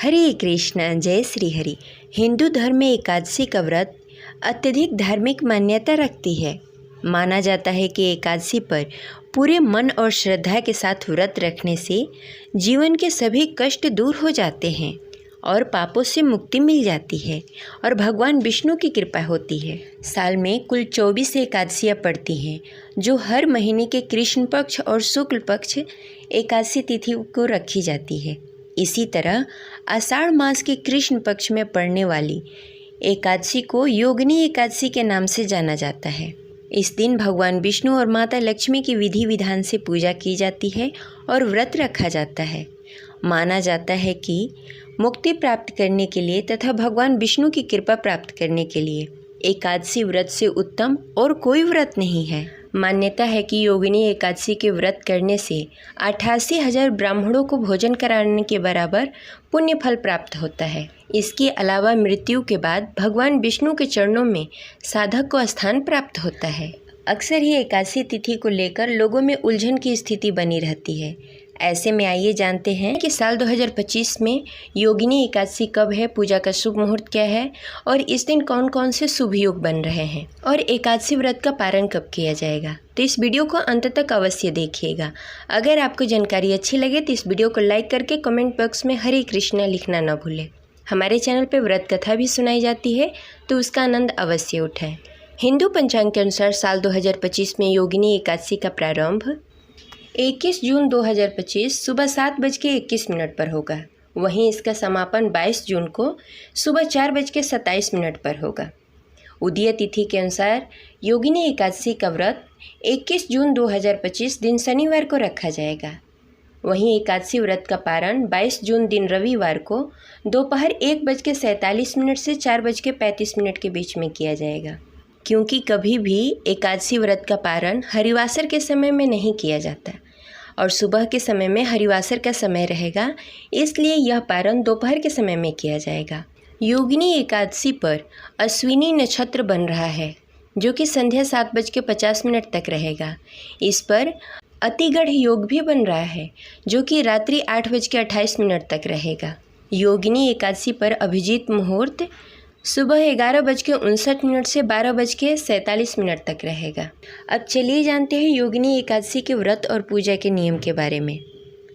हरे कृष्ण जय श्री हरि। हिंदू धर्म में एकादशी का व्रत अत्यधिक धार्मिक मान्यता रखती है। माना जाता है कि एकादशी पर पूरे मन और श्रद्धा के साथ व्रत रखने से जीवन के सभी कष्ट दूर हो जाते हैं और पापों से मुक्ति मिल जाती है और भगवान विष्णु की कृपा होती है। साल में कुल 24 एकादशियाँ पड़ती हैं, जो हर महीने के कृष्ण पक्ष और शुक्ल पक्ष एकादशी तिथि को रखी जाती है। इसी तरह आषाढ़ मास के कृष्ण पक्ष में पड़ने वाली एकादशी को योगिनी एकादशी के नाम से जाना जाता है। इस दिन भगवान विष्णु और माता लक्ष्मी की विधि विधान से पूजा की जाती है और व्रत रखा जाता है। माना जाता है कि मुक्ति प्राप्त करने के लिए तथा भगवान विष्णु की कृपा प्राप्त करने के लिए एकादशी व्रत से उत्तम और कोई व्रत नहीं है। मान्यता है कि योगिनी एकादशी के व्रत करने से 88,000 ब्राह्मणों को भोजन कराने के बराबर पुण्य फल प्राप्त होता है। इसके अलावा मृत्यु के बाद भगवान विष्णु के चरणों में साधक को स्थान प्राप्त होता है। अक्सर ही एकादशी तिथि को लेकर लोगों में उलझन की स्थिति बनी रहती है। ऐसे में आइए जानते हैं कि साल 2025 में योगिनी एकादशी कब है, पूजा का शुभ मुहूर्त क्या है और इस दिन कौन कौन से शुभ योग बन रहे हैं और एकादशी व्रत का पारण कब किया जाएगा। तो इस वीडियो को अंत तक अवश्य देखिएगा। अगर आपको जानकारी अच्छी लगे तो इस वीडियो को लाइक करके कमेंट बॉक्स में हरे कृष्णा लिखना न भूलें। हमारे चैनल पर व्रत कथा भी सुनाई जाती है, तो उसका आनंद अवश्य उठाएं। हिंदू पंचांग के अनुसार साल 2025 में योगिनी एकादशी का प्रारंभ 21 जून 2025 सुबह 7:21 पर होगा। वहीं इसका समापन 22 जून को सुबह 4:27 पर होगा। उदय तिथि के अनुसार योगिनी एकादशी का व्रत 21 जून 2025 दिन शनिवार को रखा जाएगा। वहीं एकादशी व्रत का पारण 22 जून दिन रविवार को दोपहर 1:47 से 4:35 के बीच में किया जाएगा। क्योंकि कभी भी एकादशी व्रत का पारण हरिवासर के समय में नहीं किया जाता और सुबह के समय में हरिवासर का समय रहेगा, इसलिए यह पारण दोपहर के समय में किया जाएगा। योगिनी एकादशी पर अश्विनी नक्षत्र बन रहा है, जो कि संध्या 7:50 तक रहेगा। इस पर अतिगढ़ योग भी बन रहा है, जो कि रात्रि 8:28 तक रहेगा। योगिनी एकादशी पर अभिजीत मुहूर्त सुबह 11:59 से 12:47 तक रहेगा। अब चलिए जानते हैं योगिनी एकादशी के व्रत और पूजा के नियम के बारे में।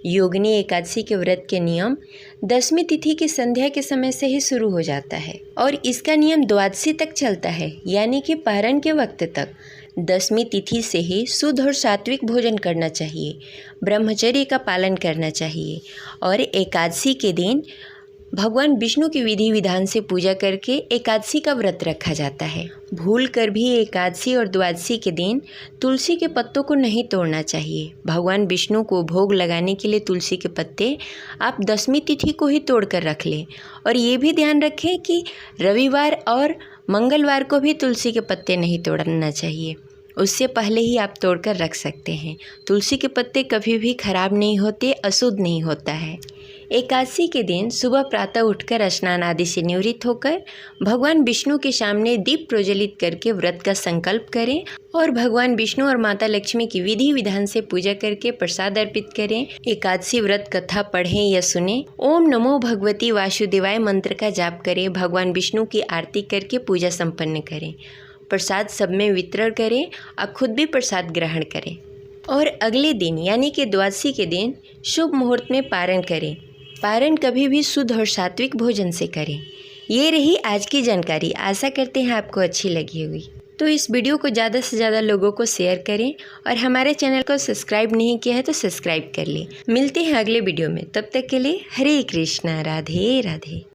योगिनी एकादशी के व्रत के नियम 10वीं तिथि की संध्या के समय से ही शुरू हो जाता है और इसका नियम द्वादशी तक चलता है, यानी कि पारण के वक्त तक। 10वीं तिथि से ही शुद्ध और सात्विक भोजन करना चाहिए, ब्रह्मचर्य का पालन करना चाहिए और एकादशी के दिन भगवान विष्णु की विधि विधान से पूजा करके एकादशी का व्रत रखा जाता है। भूल कर भी एकादशी और द्वादशी के दिन तुलसी के पत्तों को नहीं तोड़ना चाहिए। भगवान विष्णु को भोग लगाने के लिए तुलसी के पत्ते आप 10वीं तिथि को ही तोड़ कर रख लें और ये भी ध्यान रखें कि रविवार और मंगलवार को भी तुलसी के पत्ते नहीं तोड़ना चाहिए, उससे पहले ही आप तोड़कर रख सकते हैं। तुलसी के पत्ते कभी भी खराब नहीं होते, अशुद्ध नहीं होता है। एकादशी के दिन सुबह प्रातः उठकर स्नान आदि से निवृत्त होकर भगवान विष्णु के सामने दीप प्रज्वलित करके व्रत का संकल्प करें और भगवान विष्णु और माता लक्ष्मी की विधि विधान से पूजा करके प्रसाद अर्पित करें। एकादशी व्रत कथा पढ़ें या सुने। ओम नमो भगवती वासुदेवाय मंत्र का जाप करें। भगवान विष्णु की आरती करके पूजा संपन्न करें। प्रसाद सब में वितरण करें, आप खुद भी प्रसाद ग्रहण करें और अगले दिन यानी कि द्वादशी के दिन शुभ मुहूर्त में पारण करें। पारण कभी भी शुद्ध और सात्विक भोजन से करें। ये रही आज की जानकारी। आशा करते हैं आपको अच्छी लगी होगी। तो इस वीडियो को ज़्यादा से ज़्यादा लोगों को शेयर करें और हमारे चैनल को सब्सक्राइब नहीं किया है तो सब्सक्राइब कर लें। मिलते हैं अगले वीडियो में, तब तक के लिए हरे कृष्णा, राधे राधे।